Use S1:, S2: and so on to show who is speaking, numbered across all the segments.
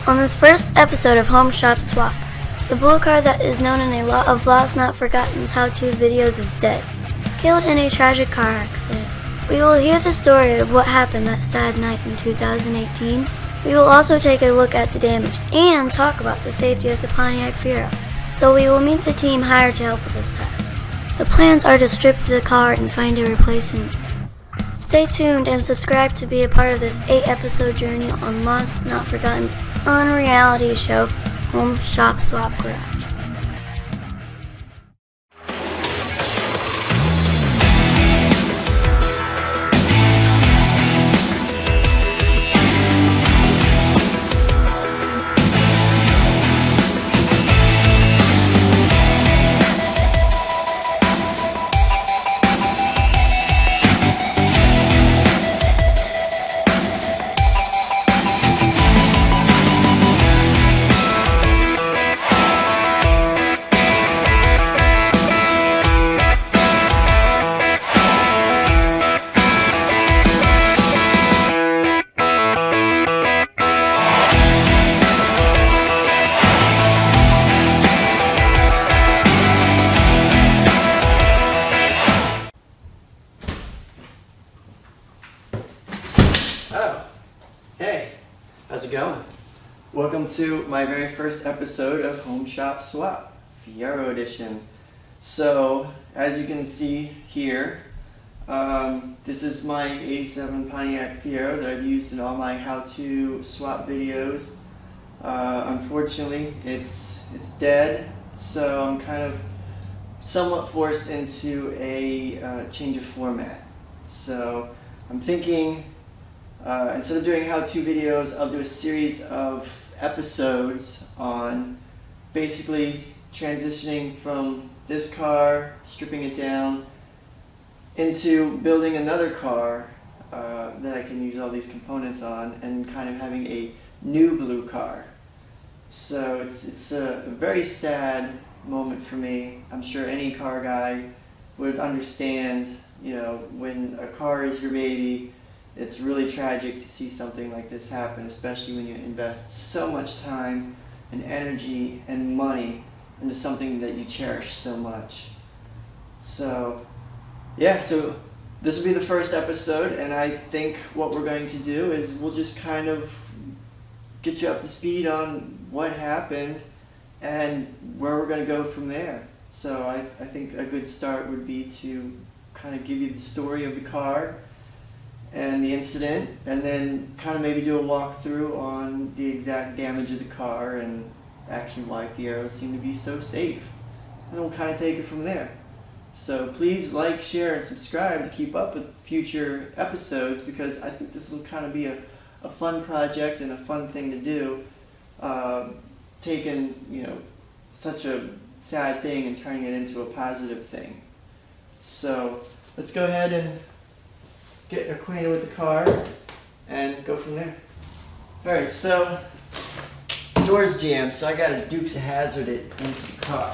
S1: On this first episode of Home Shop Swap, the blue car that is known in a lot of Lost Not Forgotton's how-to videos is dead, killed in a tragic car accident. We will hear the story of what happened that sad night in 2018. We will also take a look at the damage and talk about the safety of the Pontiac Fiero. So we will meet the team hired to help with this task. The plans are to strip the car and find a replacement. Stay tuned and subscribe to be a part of this 8-episode journey on Lost Not Forgotton's UN-reality show, Home Shop Swap Garage.
S2: Oh, hey, how's it going? Welcome to my very first episode of Home Shop Swap, Fiero Edition. So, as you can see here, this is my 87 Pontiac Fiero that I've used in all my how-to swap videos. Unfortunately, it's dead, so I'm kind of somewhat forced into a change of format. So, I'm thinking instead of doing how-to videos, I'll do a series of episodes on basically transitioning from this car, stripping it down, into building another car that I can use all these components on, and kind of having a new blue car. So it's a very sad moment for me. I'm sure any car guy would understand, you know, when a car is your baby, it's really tragic to see something like this happen, especially when you invest so much time and energy and money into something that you cherish so much. So, yeah, so this will be the first episode, and I think what we're going to do is we'll just kind of get you up to speed on what happened and where we're going to go from there. So I think a good start would be to kind of give you the story of the car and the incident, and then kind of maybe do a walkthrough on the exact damage of the car and actually why Fieros seem to be so safe. And then we'll kind of take it from there. So please like, share, and subscribe to keep up with future episodes, because I think this will kind of be a fun project and a fun thing to do. Taking, you know, such a sad thing and turning it into a positive thing. So let's go ahead and get acquainted with the car and go from there. Alright, so door's jammed, so I gotta Dukes of Hazzard it into the car.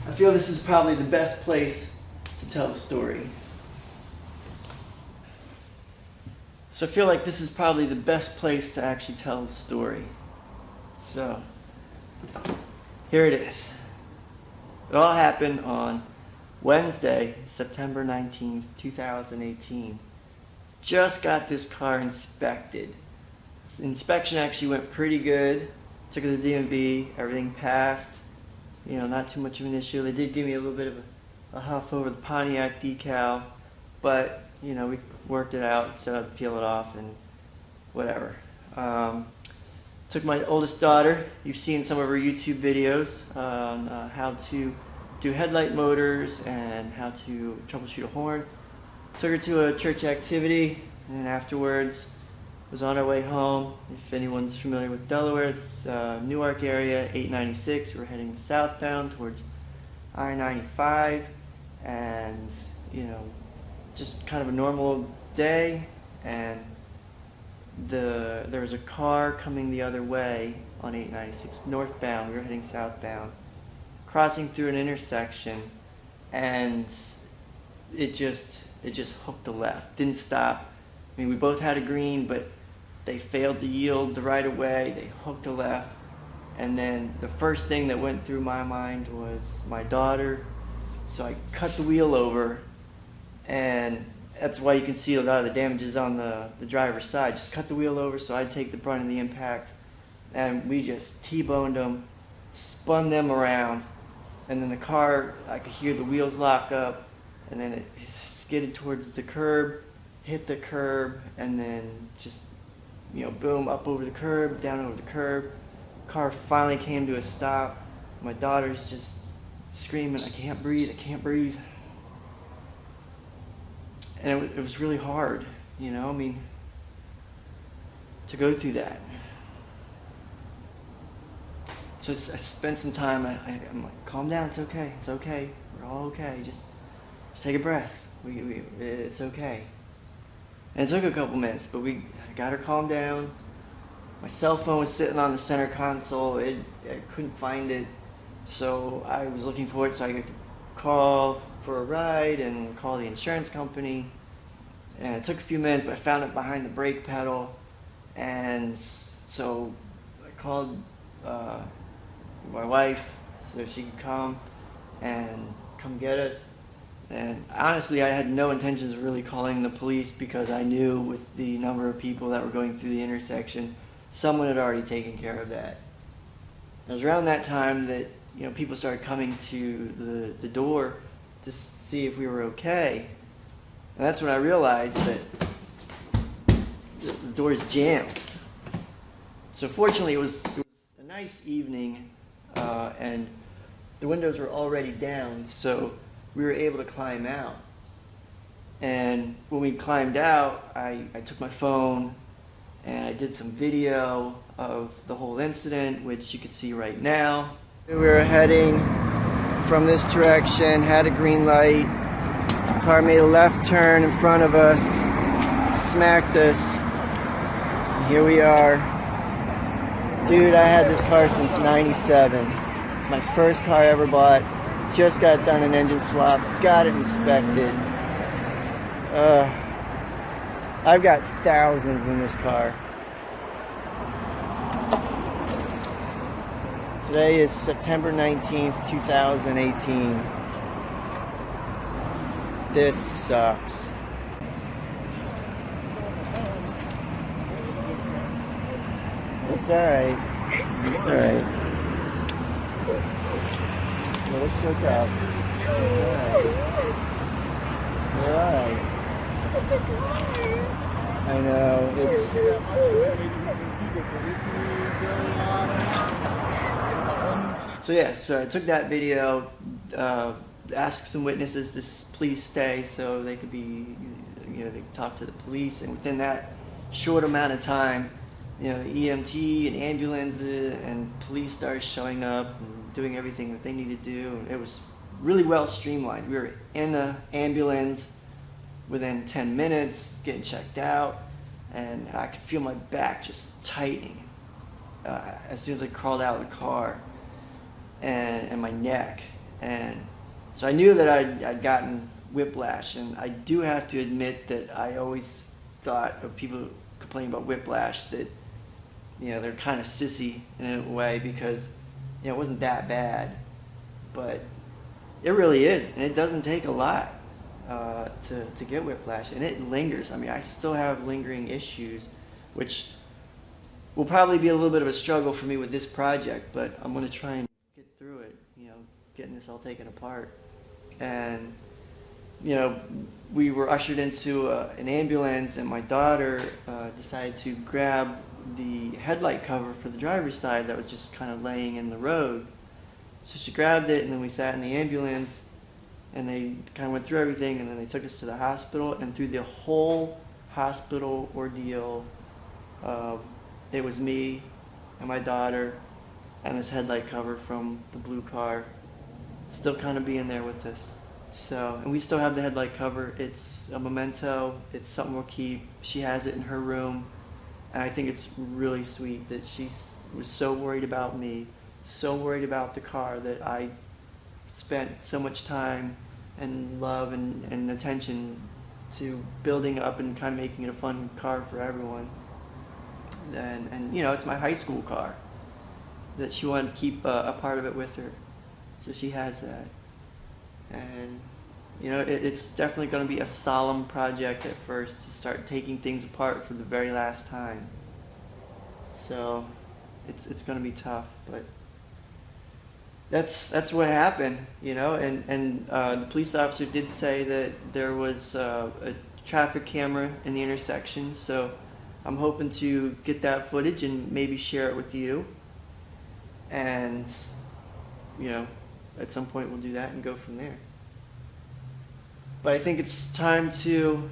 S2: I feel this is probably the best place to tell the story. So I feel like this is probably the best place to actually tell the story. So, here it is. It all happened on Wednesday, September 19th, 2018. Just got this car inspected. This inspection actually went pretty good. Took it to the DMV, everything passed. You know, not too much of an issue. They did give me a little bit of a huff over the Pontiac decal, but you know, we worked it out, set out to peel it off and whatever. Took my oldest daughter, you've seen some of her YouTube videos on how to do headlight motors and how to troubleshoot a horn. Took her to a church activity, and then afterwards was on our way home. If anyone's familiar with Delaware, it's Newark area, 896. We're heading southbound towards I-95, and you know, just kind of a normal day, and there was a car coming the other way on 896 northbound. We were heading southbound, crossing through an intersection, and it just hooked a left. Didn't stop. I mean, we both had a green, but They failed to yield the right of way. They hooked a left. And then the first thing that went through my mind was my daughter. So I cut the wheel over, and that's why you can see a lot of the damages on the driver's side. Just cut the wheel over so I'd take the brunt of the impact. And we just T-boned them, spun them around. And then the car, I could hear the wheels lock up, and then it skidded towards the curb, hit the curb, and then just, boom, up over the curb, down over the curb. Car finally came to a stop. My daughter's just screaming, I can't breathe, I can't breathe. And it was really hard, to go through that. So I spent some time, I'm like, calm down, it's okay, we're all okay, just take a breath, it's okay. And it took a couple minutes, but I got her calmed down. My cell phone was sitting on the center console. I couldn't find it, so I was looking for it so I could call for a ride and call the insurance company. And it took a few minutes, but I found it behind the brake pedal. And so I called my wife so she could come get us. And honestly, I had no intentions of really calling the police because I knew with the number of people that were going through the intersection, someone had already taken care of that. It was around that time that people started coming to the door to see if we were okay. And that's when I realized that the door's jammed. So fortunately, it was a nice evening, and the windows were already down, so we were able to climb out. And when we climbed out, I took my phone and I did some video of the whole incident, which you can see right now. We were heading from this direction, had a green light. The car made a left turn in front of us, smacked us. And here we are. Dude, I had this car since '97. My first car I ever bought. Just got done an engine swap, got it inspected. I've got thousands in this car. Today is September 19th, 2018. This sucks. It's alright. It's alright. Let's shook up. It's alright. We're alright. I know, it's... So I took that video, asked some witnesses to please stay so they could be, they could talk to the police, and within that short amount of time, the EMT and ambulance and police started showing up and doing everything that they needed to do. And it was really well streamlined. We were in the ambulance within 10 minutes, getting checked out, and I could feel my back just tightening as soon as I crawled out of the car, and my neck. And so I knew that I'd gotten whiplash, and I do have to admit that I always thought of people complaining about whiplash that they're kind of sissy in a way, because it wasn't that bad, but it really is, and it doesn't take a lot to get whiplash, and it lingers. I mean, I still have lingering issues, which will probably be a little bit of a struggle for me with this project, but I'm going to try and get through it, getting this all taken apart. And we were ushered into an ambulance, and my daughter decided to grab the headlight cover for the driver's side that was just kind of laying in the road. So she grabbed it, and then we sat in the ambulance, and they kind of went through everything, and then they took us to the hospital. And through the whole hospital ordeal, it was me and my daughter and this headlight cover from the blue car still kind of being there with us. So, and we still have the headlight cover. It's a memento. It's something we'll keep. She has it in her room, and I think it's really sweet that she was so worried about me, so worried about the car, that I spent so much time and love and attention to building up and kind of making it a fun car for everyone. and you know, it's my high school car that she wanted to keep a part of it with her, so she has that. And you know, it's definitely going to be a solemn project at first to start taking things apart for the very last time. So it's going to be tough, but that's what happened, you know. And the police officer did say that there was a traffic camera in the intersection, so I'm hoping to get that footage and maybe share it with you. And you know, at some point we'll do that and go from there. But I think it's time to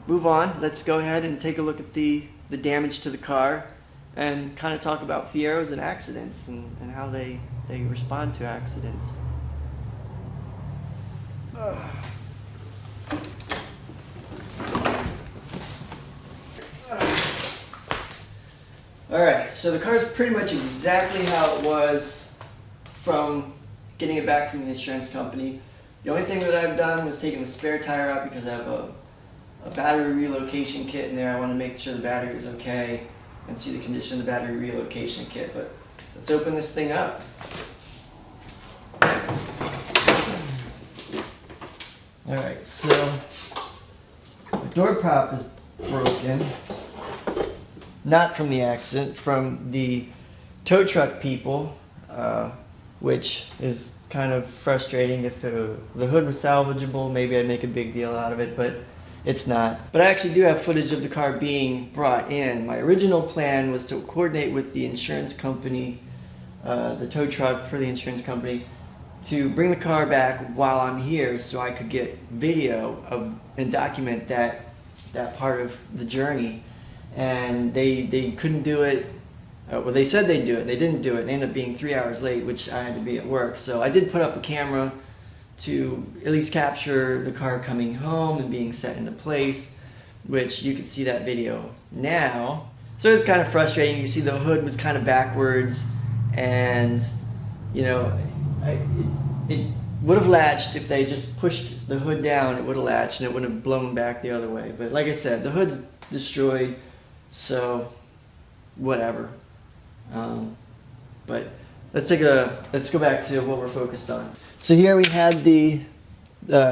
S2: move on. Let's go ahead and take a look at the damage to the car and kind of talk about Fieros and accidents and how they respond to accidents. Alright, so the car is pretty much exactly how it was from getting it back from the insurance company. The only thing that I've done was taken the spare tire out because I have a battery relocation kit in there. I want to make sure the battery is okay and see the condition of the battery relocation kit. But let's open this thing up. Alright, so the door prop is broken. Not from the accident, from the tow truck people, which is kind of frustrating. If the hood was salvageable, maybe I'd make a big deal out of it, but it's not. But I actually do have footage of the car being brought in. My original plan was to coordinate with the insurance company, the tow truck for the insurance company, to bring the car back while I'm here so I could get video of and document that part of the journey. And they couldn't do it. Well, they said they'd do it. They didn't do it. They ended up being 3 hours late, which I had to be at work. So I did put up a camera to at least capture the car coming home and being set into place, which you can see that video now. So it's kind of frustrating. You see the hood was kind of backwards, and you know, it would have latched if they just pushed the hood down. It would have latched and it would have blown back the other way. But like I said, the hood's destroyed, so whatever. But let's go back to what we're focused on. So here we had the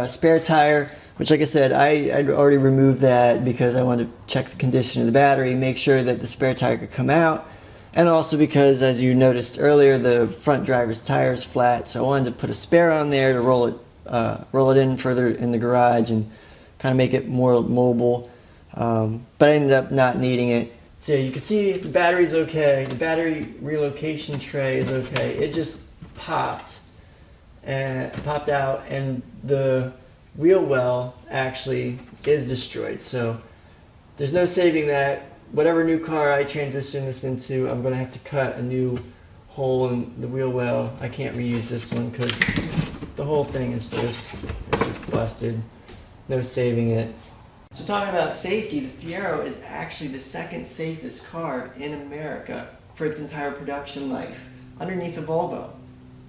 S2: spare tire, which, like I said, I'd already removed that because I wanted to check the condition of the battery, make sure that the spare tire could come out, and also because, as you noticed earlier, the front driver's tire is flat, so I wanted to put a spare on there to roll it in further in the garage and kind of make it more mobile. But I ended up not needing it. So you can see the battery's okay, the battery relocation tray is okay. It just popped out, and the wheel well actually is destroyed. So there's no saving that. Whatever new car I transition this into, I'm going to have to cut a new hole in the wheel well. I can't reuse this one because the whole thing is just busted. No saving it. So talking about safety, the Fiero is actually the second safest car in America for its entire production life, underneath a Volvo.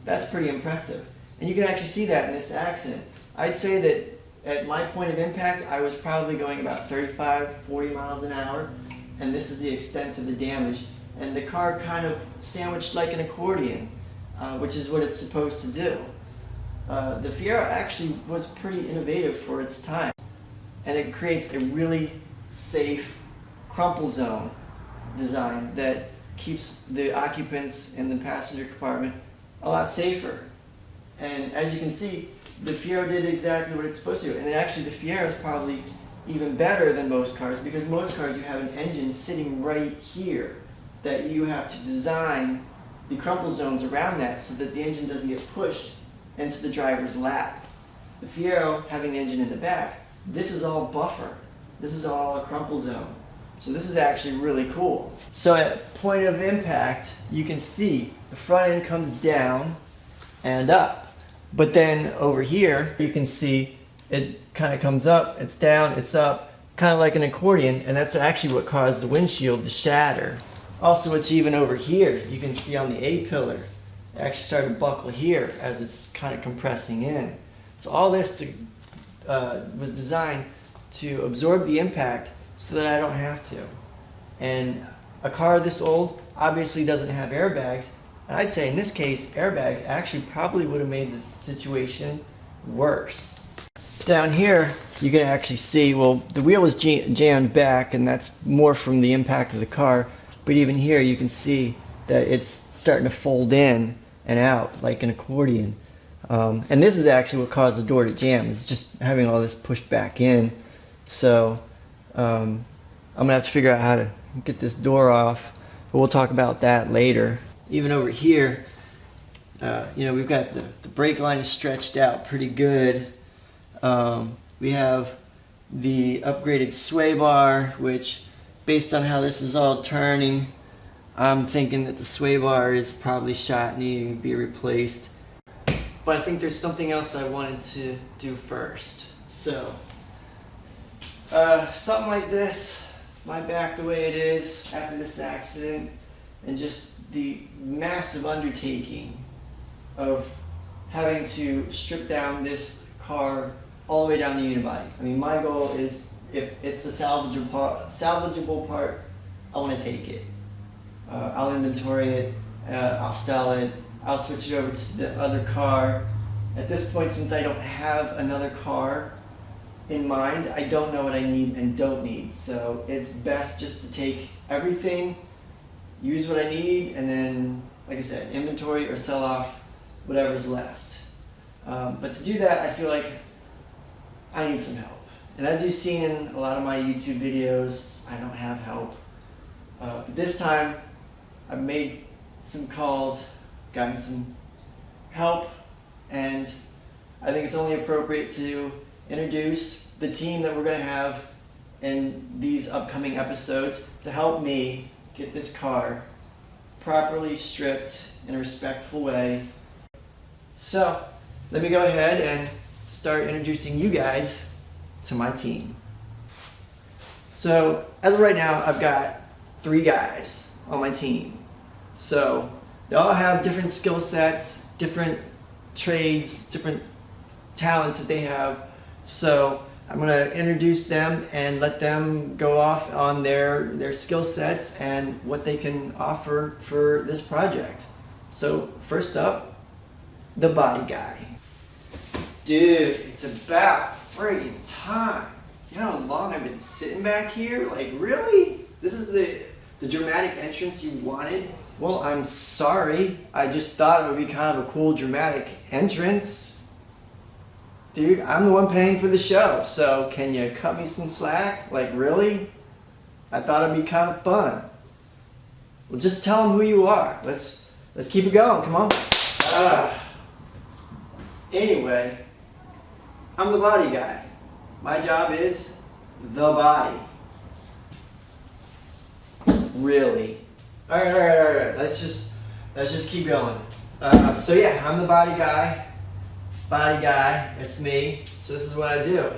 S2: That's pretty impressive. And you can actually see that in this accident. I'd say that at my point of impact, I was probably going about 35, 40 miles an hour, and this is the extent of the damage. And the car kind of sandwiched like an accordion, which is what it's supposed to do. The Fiero actually was pretty innovative for its time. And it creates a really safe crumple zone design that keeps the occupants in the passenger compartment a lot safer. And as you can see, the Fiero did exactly what it's supposed to do. And actually the Fiero is probably even better than most cars, because most cars you have an engine sitting right here that you have to design the crumple zones around that so that the engine doesn't get pushed into the driver's lap. The Fiero, having the engine in the back, this is all buffer. This is all a crumple zone. So this is actually really cool. So at point of impact, you can see the front end comes down and up. But then over here, you can see it kind of comes up, it's down, it's up, kind of like an accordion, and that's actually what caused the windshield to shatter. Also, it's even over here. You can see on the A-pillar, it actually started to buckle here as it's kind of compressing in. So all this was designed to absorb the impact so that I don't have to. And a car this old obviously doesn't have airbags. And I'd say in this case, airbags actually probably would have made the situation worse. Down here, you can actually see, well, the wheel is jammed back, and that's more from the impact of the car. But even here, you can see that it's starting to fold in and out like an accordion. And this is actually what caused the door to jam. It's just having all this pushed back in. So I'm gonna have to figure out how to get this door off, but we'll talk about that later. Even over here, we've got the brake line is stretched out pretty good. We have the upgraded sway bar, which, based on how this is all turning, I'm thinking that the sway bar is probably shot, needing to be replaced. But I think there's something else I wanted to do first. So, something like this, my back the way it is after this accident, and just the massive undertaking of having to strip down this car all the way down the unibody. I mean, my goal is, if it's a salvageable part, I want to take it. I'll inventory it, I'll sell it, I'll switch it over to the other car. At this point, since I don't have another car in mind, I don't know what I need and don't need. So it's best just to take everything, use what I need, and then, like I said, inventory or sell off whatever's left. But to do that, I feel like I need some help. And as you've seen in a lot of my YouTube videos, I don't have help. But this time, I've made some calls, gotten some help, and I think it's only appropriate to introduce the team that we're going to have in these upcoming episodes to help me get this car properly stripped in a respectful way. So, let me go ahead and start introducing you guys to my team. So, as of right now, I've got 3 guys on my team. So, they all have different skill sets, different trades, different talents that they have. So, I'm going to introduce them and let them go off on their skill sets and what they can offer for this project. So, first up, the body guy. Dude, it's about friggin' time. You know how long I've been sitting back here? Like, really? This is the dramatic entrance you wanted? Well, I'm sorry. I just thought it would be kind of a cool dramatic entrance. Dude, I'm the one paying for the show, so can you cut me some slack? Like, really? I thought it'd be kind of fun. Well, just tell them who you are. Let's keep it going, come on. Anyway, I'm the body guy. My job is the body. Really? All right. Let's just keep going. So yeah, I'm the body guy. Body guy, that's me. So this is what I do.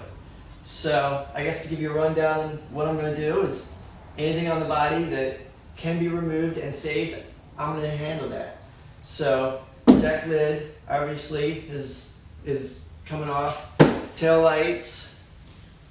S2: So I guess to give you a rundown, what I'm going to do is anything on the body that can be removed and saved, I'm going to handle that. So deck lid obviously is coming off. Tail lights.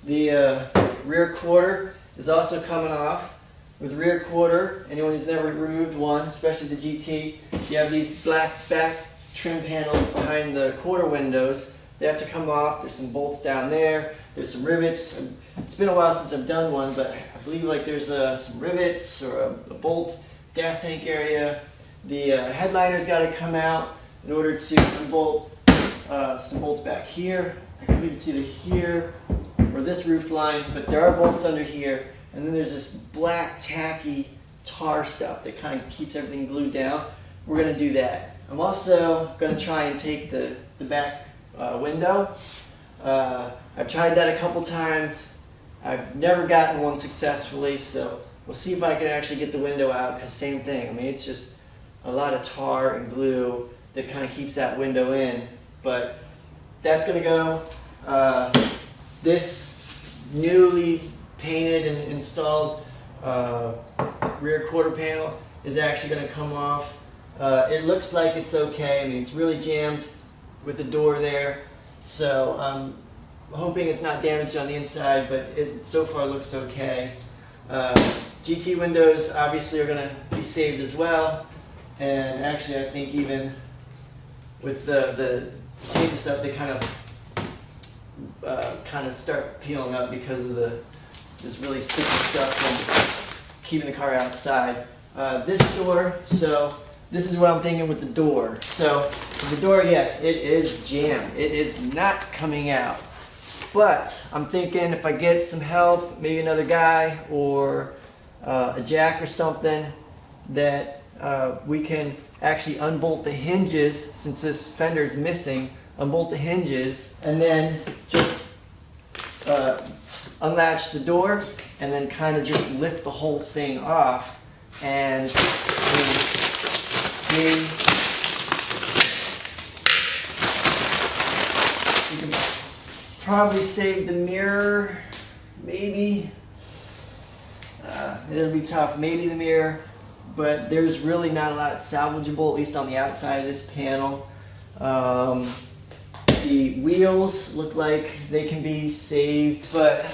S2: The rear quarter is also coming off. With rear quarter, anyone who's never removed one, especially the GT, you have these black back trim panels behind the quarter windows. They have to come off. There's some bolts down there. There's some rivets. It's been a while since I've done one, but I believe like there's some rivets or a bolt, gas tank area. The headliner's got to come out in order to unbolt some bolts back here. I believe it's either here or this roof line, but there are bolts under here. And then there's this black tacky tar stuff that kind of keeps everything glued down. We're going to do that. I'm also going to try and take the back window. I've tried that a couple times. I've never gotten one successfully, so we'll see if I can actually get the window out, because same thing. I mean, it's just a lot of tar and glue that kind of keeps that window in. But that's going to go. This newly painted and installed rear quarter panel is actually going to come off. It looks like it's okay. I mean, it's really jammed with the door there, so I'm hoping it's not damaged on the inside, but it so far looks okay. GT windows obviously are going to be saved as well. And actually, I think even with the tape and stuff, they kind of start peeling up because of this really sticky stuff from keeping the car outside. This door, so this is what I'm thinking with the door. So the door, yes, it is jammed. It is not coming out. But I'm thinking if I get some help, maybe another guy or a jack or something, that we can actually unbolt the hinges, since this fender is missing, unbolt the hinges, and then just unlatch the door, and then kind of just lift the whole thing off. And you can probably save the mirror, maybe. It'll be tough, maybe the mirror, but there's really not a lot salvageable, at least on the outside of this panel. The wheels look like they can be saved, but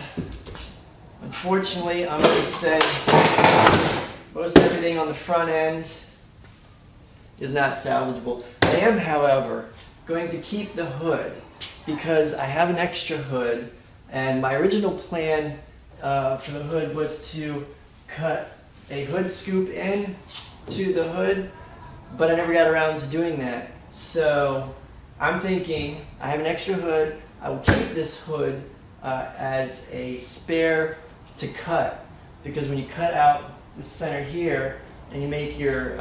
S2: unfortunately, I'm going to say most everything on the front end is not salvageable. I am, however, going to keep the hood because I have an extra hood, and my original plan for the hood was to cut a hood scoop in to the hood, but I never got around to doing that. So I'm thinking I have an extra hood. I will keep this hood as a spare to cut, because when you cut out the center here and you make your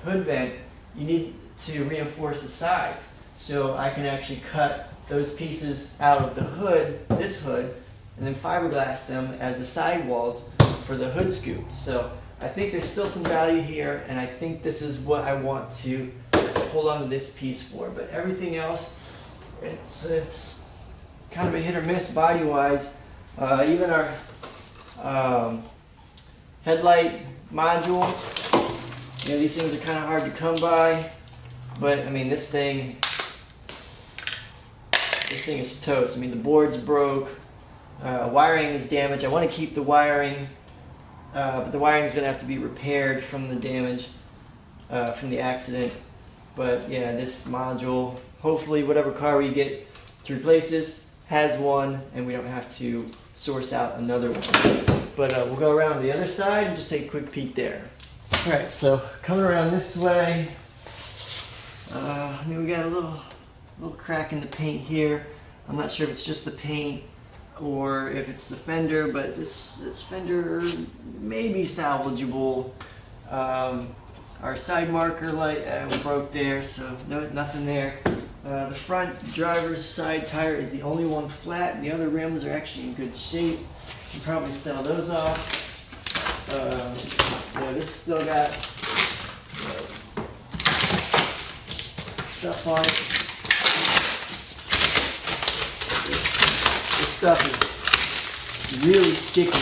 S2: hood vent, you need to reinforce the sides. So I can actually cut those pieces out of the hood, this hood, and then fiberglass them as the sidewalls for the hood scoop. So I think there's still some value here, and I think this is what I want to hold on to this piece for. But everything else, it's kind of a hit or miss body-wise. Even our headlight module, you know, these things are kind of hard to come by. But I mean, this thing is toast. I mean, the board's broke. Wiring is damaged. I want to keep the wiring, but the wiring is going to have to be repaired from the damage from the accident. But yeah, this module, hopefully whatever car we get to replace this has one, and we don't have to source out another one. But we'll go around the other side and just take a quick peek there. Alright, so coming around this way, I mean, we got a little crack in the paint here. I'm not sure if it's just the paint or if it's the fender, but this fender may be salvageable. Our side marker light broke there, so nothing there. The front driver's side tire is the only one flat, and the other rims are actually in good shape. You can probably sell those off. Yeah, this still got stuff on it. This stuff is really sticky.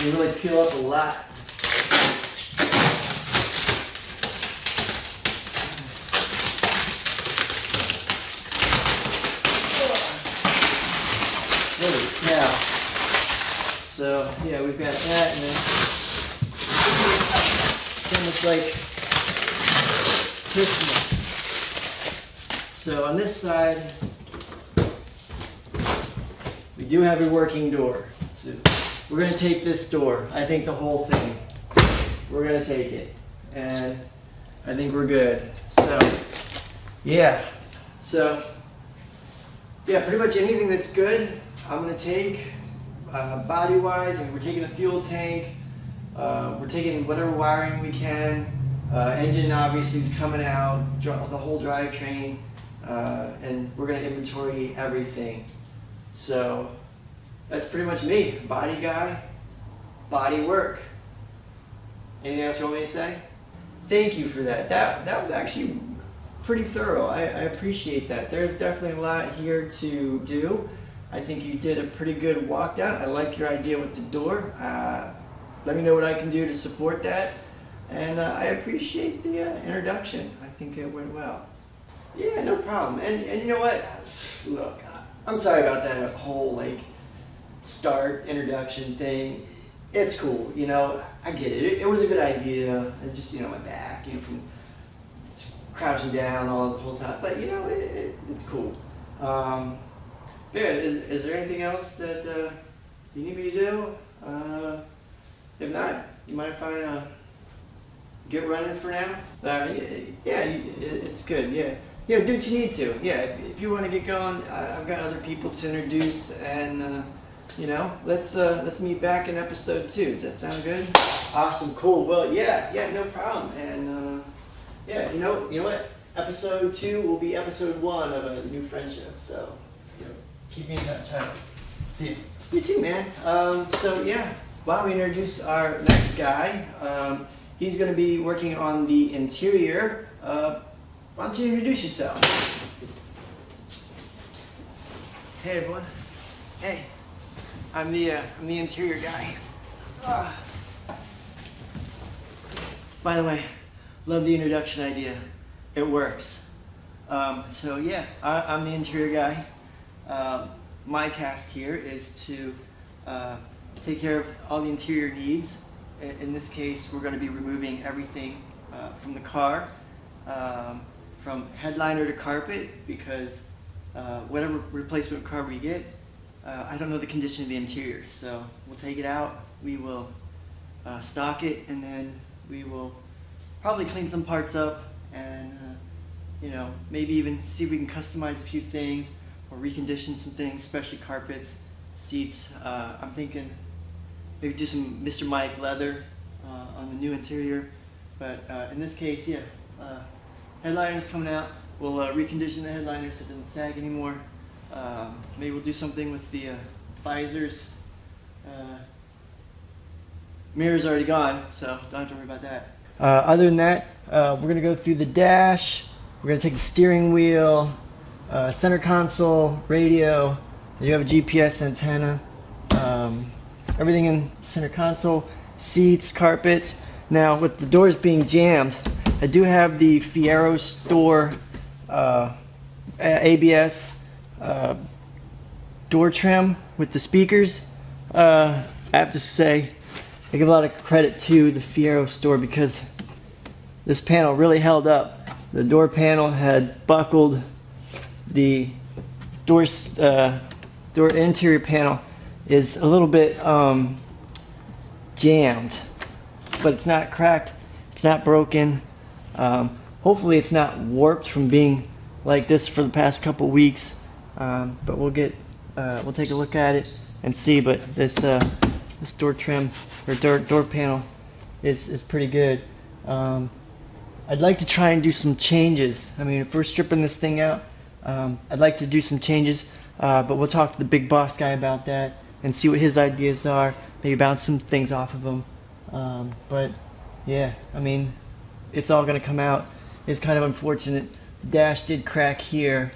S2: You really peel up a lot. Holy cow. So yeah, we've got that, and then it's almost like Christmas. So on this side, we do have a working door. So we're going to take this door. I think the whole thing. We're going to take it. And I think we're good. So, yeah. So, yeah, pretty much anything that's good, I'm going to take. Body-wise, I mean, we're taking the fuel tank. We're taking whatever wiring we can. Engine obviously is coming out. The whole drivetrain. And we're going to inventory everything. So, that's pretty much me, body guy, body work. Anything else you want me to say? Thank you for that. That was actually pretty thorough. I appreciate that. There's definitely a lot here to do. I think you did a pretty good walk down. I like your idea with the door. Let me know what I can do to support that. And I appreciate the introduction. I think it went well. Yeah, no problem. And you know what? Look, I'm sorry about that whole start introduction thing. It's cool, you know. I get it. It was a good idea. It's just, you know, my back, you know, from crouching down all the whole time. But you know, it's cool. Yeah. Is there anything else that you need me to do? If not, you mind if I get running for now? Yeah, it's good. Yeah. Yeah, do what you need to. Yeah, if you want to get going, I've got other people to introduce, and you know, let's meet back in episode 2. Does that sound good? Awesome, cool. Well, yeah, no problem. And yeah, you know what? Episode 2 will be episode 1 of a new friendship. So, you know, keep me in touch. See you. You too, man. So yeah, why don't we introduce our next guy? He's going to be working on the interior. Why don't you introduce yourself? Hey everyone. Hey, I'm the interior guy. By the way, love the introduction idea. It works. So yeah, I'm the interior guy. My task here is to take care of all the interior needs. In this case, we're going to be removing everything from the car. From headliner to carpet, because whatever replacement car we get, I don't know the condition of the interior, so we'll take it out, we will stock it, and then we will probably clean some parts up, and you know, maybe even see if we can customize a few things or recondition some things, especially carpets, seats. I'm thinking maybe do some Mr. Mike leather on the new interior, but in this case, yeah. Headliners coming out. We'll recondition the headliners so it doesn't sag anymore. Maybe we'll do something with the visors. Mirror's already gone, so don't have to worry about that. Other than that, we're going to go through the dash. We're going to take the steering wheel, center console, radio. You have a GPS antenna. Everything in center console, seats, carpets. Now, with the doors being jammed, I do have the Fiero store ABS door trim with the speakers. I have to say, I give a lot of credit to the Fiero store because this panel really held up. The door panel had buckled. The door interior panel is a little bit jammed, but it's not cracked. It's not broken. Hopefully it's not warped from being like this for the past couple weeks, but we'll take a look at it and see. But this door trim or door panel is pretty good. I'd like to try and do some changes. I mean, if we're stripping this thing out, I'd like to do some changes, but we'll talk to the big boss guy about that and see what his ideas are, maybe bounce some things off of him. But yeah, I mean, it's all going to come out. It's kind of unfortunate. The dash did crack here,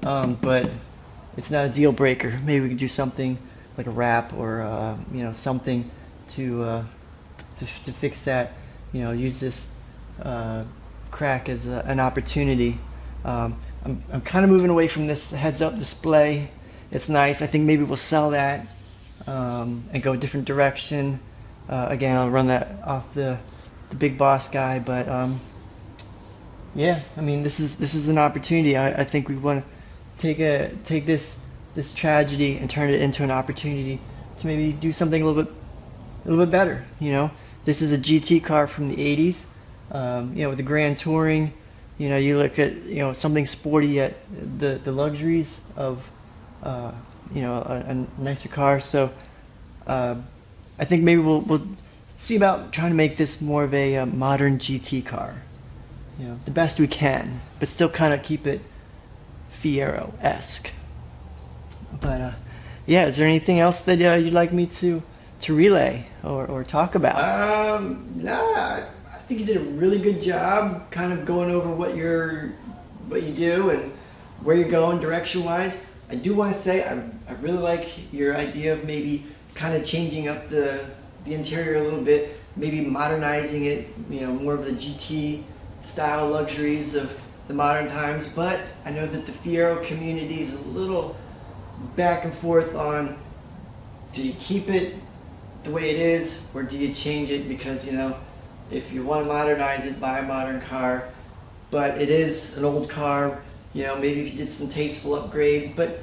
S2: but it's not a deal breaker. Maybe we could do something like a wrap or you know, something to fix that. You know, use this crack as an opportunity. I'm kind of moving away from this heads-up display. It's nice. I think maybe we'll sell that and go a different direction. Again, I'll run that off the big boss guy, but yeah, I mean, this is an opportunity. I think we want to take this tragedy and turn it into an opportunity to maybe do something a little bit better. You know, this is a GT car from the 80s. You know, with the Grand Touring, you know, you look at, you know, something sporty, yet the luxuries of you know, a nicer car. So I think maybe we'll see about trying to make this more of a modern GT car. You know, the best we can, but still kind of keep it Fiero-esque. But yeah, is there anything else that you'd like me to relay or talk about? Nah, I think you did a really good job kind of going over what you do and where you're going direction-wise. I do want to say I really like your idea of maybe kind of changing up the interior a little bit, maybe modernizing it, you know, more of the GT style luxuries of the modern times. But I know that the Fiero community is a little back and forth on, do you keep it the way it is, or do you change it? Because, you know, if you want to modernize it, buy a modern car. But it is an old car, you know, maybe if you did some tasteful upgrades. But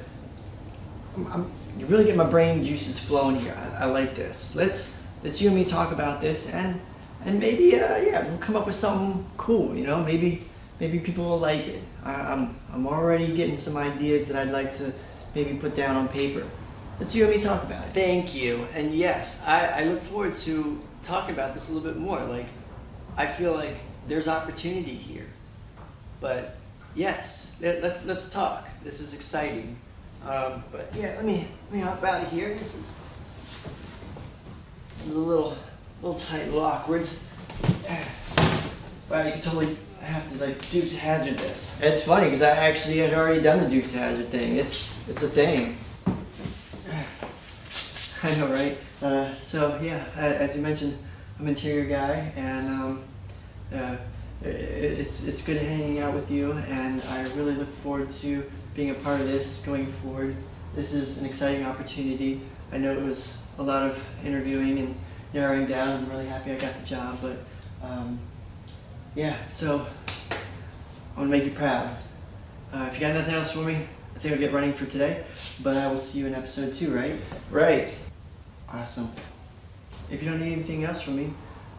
S2: you really get my brain juices flowing here. I like this. Let's you and me talk about this, and maybe yeah, we'll come up with something cool. You know, maybe people will like it. I'm already getting some ideas that I'd like to maybe put down on paper. Let's you and me talk about it. Thank you. And yes, I look forward to talking about this a little bit more. Like, I feel like there's opportunity here. But yes, let's talk. This is exciting. But yeah, let me hop out of here. This is a little tight, a little awkward. Wow, you can totally have to like Dukes Hazzard this. It's funny because I actually had already done the Dukes Hazzard thing. It's a thing. I know, right? So yeah, as you mentioned, I'm an interior guy, and it's good hanging out with you, and I really look forward to being a part of this going forward. This is an exciting opportunity. I know it was a lot of interviewing and narrowing down. I'm really happy I got the job, but yeah, so I want to make you proud. If you got nothing else for me, I think I'll get running for today, but I will see you in episode 2, right? Right. Awesome. If you don't need anything else from me,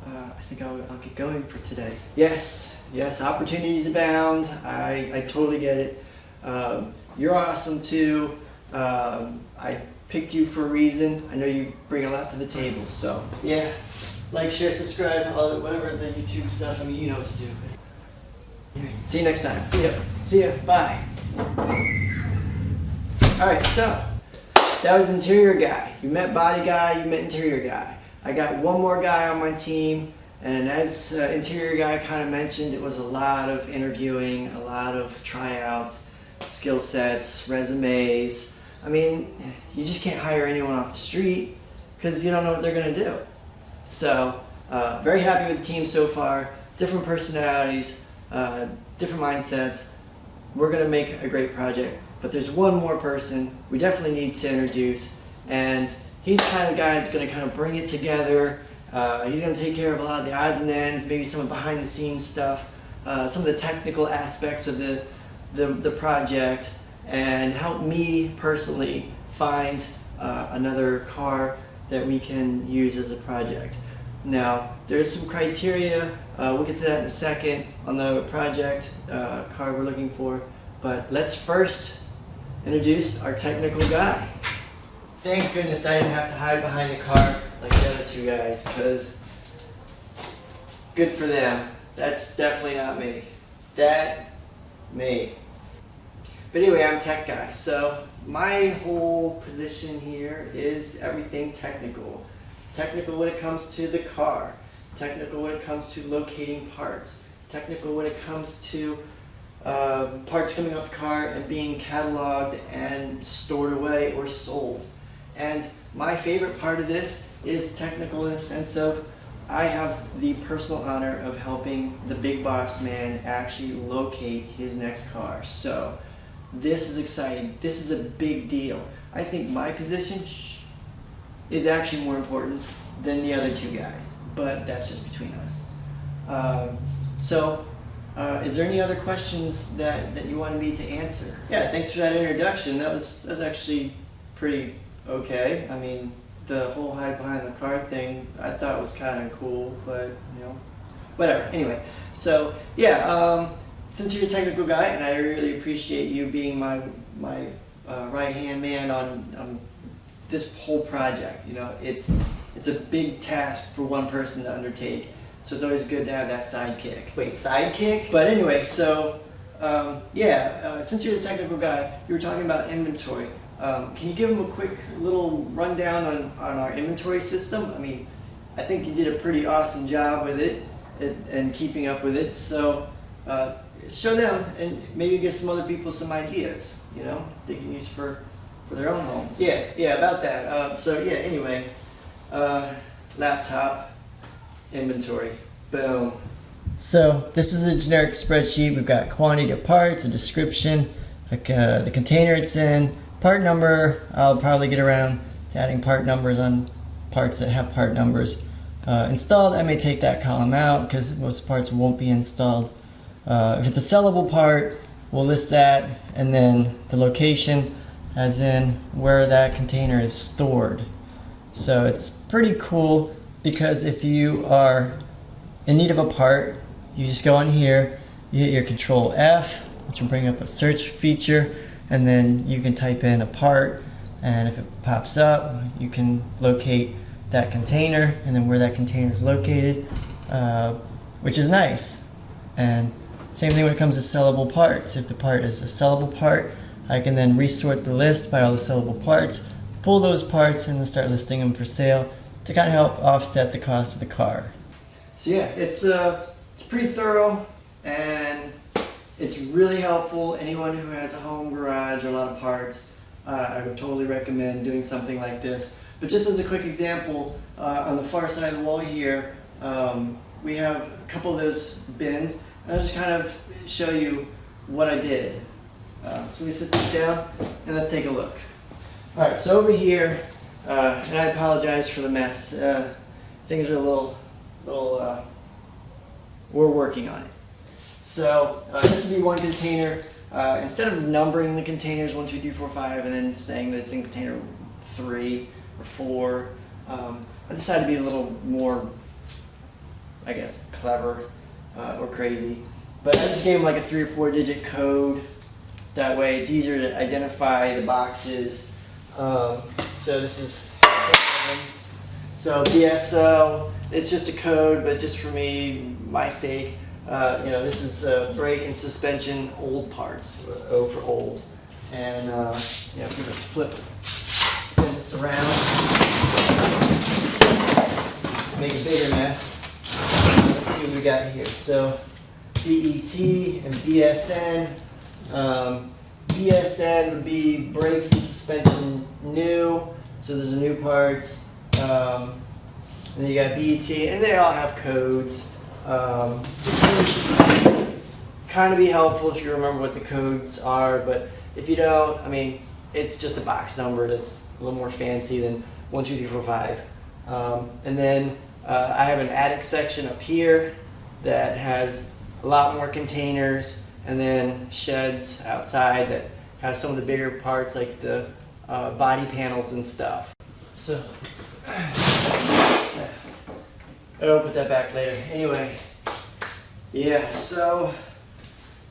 S2: I think I'll get going for today. Yes, opportunities abound. I totally get it. You're awesome too. I picked you for a reason. I know you bring a lot to the table, so yeah. Like, share, subscribe, all that, whatever the YouTube stuff. I mean, you know what to do. See you next time. See ya. Bye. All right, so that was interior guy. You met body guy. You met interior guy. I got one more guy on my team, and as interior guy kind of mentioned, it was a lot of interviewing, a lot of tryouts, skill sets, resumes. I mean, you just can't hire anyone off the street because you don't know what they're going to do. So, very happy with the team so far. Different personalities, different mindsets. We're going to make a great project. But there's one more person we definitely need to introduce, and he's kind of the guy that's going to kind of bring it together. He's going to take care of a lot of the odds and ends, maybe some of behind the scenes stuff, some of the technical aspects of the project, and help me personally find another car that we can use as a project. Now, there's some criteria, we'll get to that in a second, on the project car we're looking for, but let's first introduce our technical guy. Thank goodness I didn't have to hide behind the car like the other two guys, because good for them. That's definitely not me. Me. But anyway, I'm tech guy, so my whole position here is everything technical. Technical when it comes to the car, technical when it comes to locating parts, technical when it comes to parts coming off the car and being cataloged and stored away or sold. And my favorite part of this is technical in the sense of I have the personal honor of helping the big boss man actually locate his next car. So this is exciting. This is a big deal. I think my position is actually more important than the other two guys, but that's just between us. Is there any other questions that you wanted me to answer? Yeah, thanks for that introduction. That was actually pretty okay. I mean, the whole hide behind the car thing I thought was kind of cool, but you know, whatever. Anyway, so yeah, since you're a technical guy, and I really appreciate you being my right-hand man on this whole project. You know, it's a big task for one person to undertake. So it's always good to have that sidekick. Wait, sidekick? But anyway, so since you're the technical guy, you were talking about inventory. Can you give them a quick little rundown on our inventory system? I mean, I think you did a pretty awesome job with it and keeping up with it. So show them and maybe give some other people some ideas, you know, they can use for their own homes. Yeah, about that. Anyway, laptop. Inventory. Boom. So this is a generic spreadsheet. We've got quantity of parts, a description, the container it's in, part number. I'll probably get around adding part numbers on parts that have part numbers installed. I may take that column out because most parts won't be installed. If it's a sellable part, we'll list that, and then the location, as in where that container is stored. So it's pretty cool because if you are in need of a part, you just go on here, you hit your Control F, which will bring up a search feature, and then you can type in a part, and if it pops up, you can locate that container and then where that container is located, which is nice. And same thing when it comes to sellable parts. If the part is a sellable part, I can then resort the list by all the sellable parts, pull those parts, and then start listing them for sale to kind of help offset the cost of the car. So yeah, it's pretty thorough, and it's really helpful. Anyone who has a home garage or a lot of parts, I would totally recommend doing something like this. But just as a quick example, on the far side of the wall here, we have a couple of those bins, and I'll just kind of show you what I did. So let me sit this down and let's take a look. Alright, so over here, and I apologize for the mess, things are a little we're working on it. So this would be one container. Instead of numbering the containers 1, 2, 3, 4, 5 and then saying that it's in container 3 or 4, I decided to be a little more, I guess, clever or crazy. But I just gave them like a 3 or 4 digit code. That way it's easier to identify the boxes. So this is 7. So BSO, it's just a code, but just for me, my sake, this is brake and suspension old parts, O for old. And if we spin this around, make a bigger mess. Let's see what we got here. So BET and BSN. BSN would be brakes and suspension new, so those are new parts. And then you got BET, and they all have codes. Kind of be helpful if you remember what the codes are, but if you don't, I mean, it's just a box number that's a little more fancy than 1, 2, 3, 4, 5. And then I have an attic section up here that has a lot more containers, and then sheds outside that have some of the bigger parts like the body panels and stuff. So I'll put that back later. Anyway, yeah, so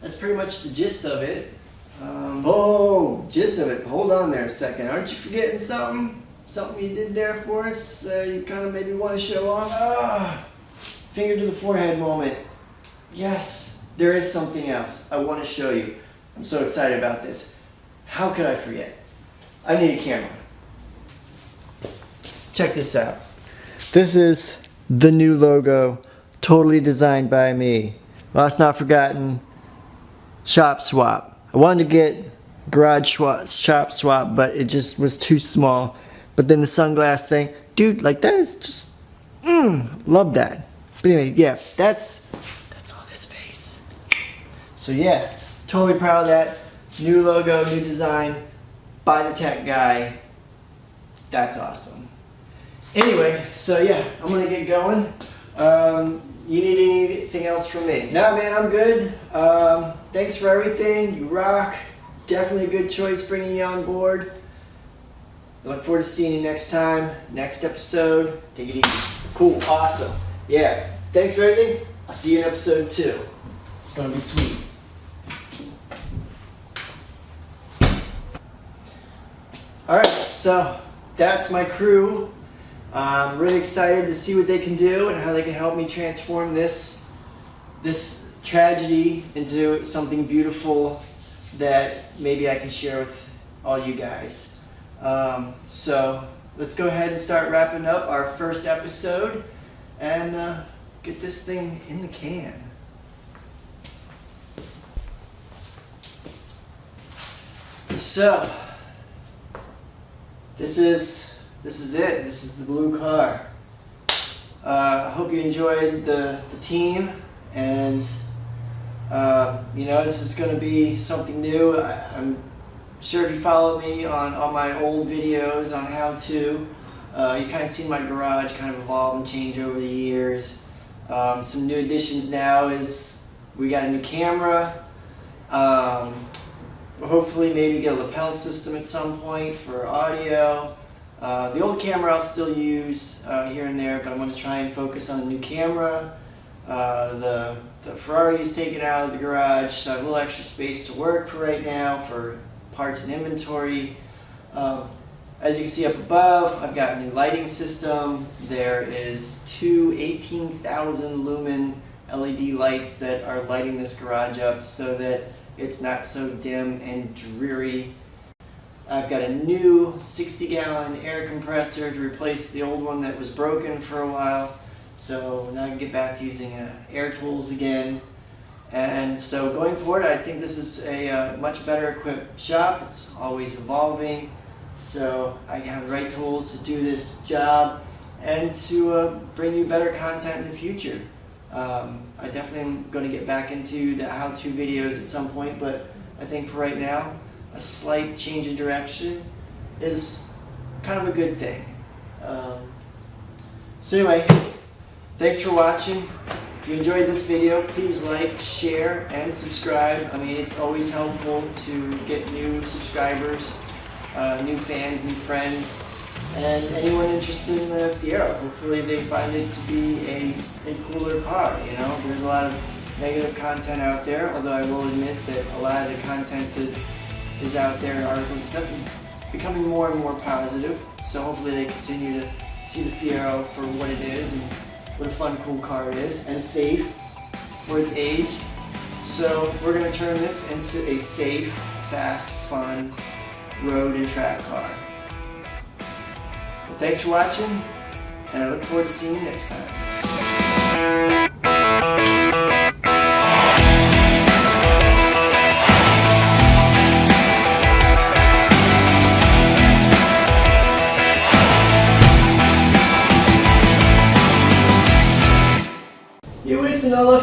S2: that's pretty much the gist of it. Gist of it. Hold on there a second. Aren't you forgetting something? Something you did there for us? You kind of maybe want to show off? Finger to the forehead moment. Yes, there is something else I want to show you. I'm so excited about this. How could I forget? I need a camera. Check this out. This is the new logo, totally designed by me. Lost Not Forgotten Shop Swap. I wanted to get Shop Swap, but it just was too small. But then the sunglass thing, dude, like that is just, love that. But anyway, yeah, that's all this space. So yeah, totally proud of that. New logo, new design, by the tech guy. That's awesome. Anyway, so yeah, I'm gonna get going. You need anything else from me? No, man, I'm good. Thanks for everything. You rock. Definitely a good choice bringing you on board. I look forward to seeing you next time, next episode. Take it easy. Cool, awesome. Yeah, thanks for everything. I'll see you in episode 2. It's gonna be sweet. Alright, so that's my crew. I'm really excited to see what they can do and how they can help me transform this tragedy into something beautiful that maybe I can share with all you guys. So let's go ahead and start wrapping up our first episode and get this thing in the can. So this is it. This is the blue car. I hope you enjoyed the team, and this is going to be something new. I'm sure if you follow me on all my old videos on how to, you kind of seen my garage kind of evolve and change over the years. Some new additions now is we got a new camera. Hopefully maybe get a lapel system at some point for audio. The old camera I'll still use here and there, but I'm going to try and focus on a new camera. The Ferrari is taken out of the garage, so I have a little extra space to work for right now for parts and inventory. As you can see up above, I've got a new lighting system. There is two 18,000 lumen LED lights that are lighting this garage up so that it's not so dim and dreary. I've got a new 60-gallon air compressor to replace the old one that was broken for a while. So now I can get back to using air tools again. And so going forward, I think this is a much better equipped shop. It's always evolving. So I have the right tools to do this job and to bring you better content in the future. I definitely am going to get back into the how-to videos at some point, but I think for right now, a slight change in direction is kind of a good thing. So anyway, thanks for watching. If you enjoyed this video, please like, share, and subscribe. I mean, it's always helpful to get new subscribers, new fans, new friends, and anyone interested in the Fiero. Hopefully they find it to be a cooler car, you know. There's a lot of negative content out there, although I will admit that a lot of the content that is out there, articles and stuff, is becoming more and more positive. So hopefully they continue to see the Fiero for what it is and what a fun, cool car it is, and safe for its age. So we're going to turn this into a safe, fast, fun road and track car. Well, thanks for watching, and I look forward to seeing you next time. You wasting all the